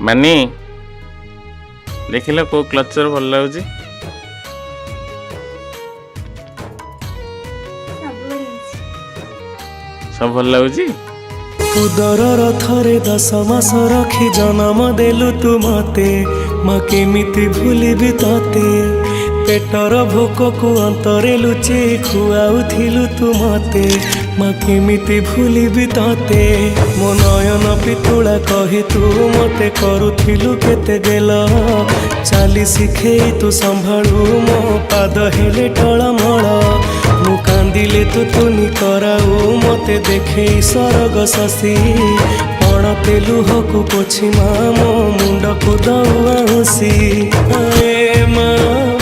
मानी देखिल को क्लचर भल लगुच सब भल लगुच उदर रथरे 10 मास रखी जन्म देलु तू मते माँ केमिति भूलिबि तते पेटर भोक को अंतरे लुचे खुआउथिलु तू मते माँ केमिति भूलिबि तते मो नयन पितुला कही तू मते करुथिलु केते गेल चाली शिखेई तू संभाळु मो पाद हेले टळमळ मु कांदिले तू तुनी कराऊ मते देखे सरग शशि पणते लुहकु पोछि मो मुंड को दउआसी आए माँ।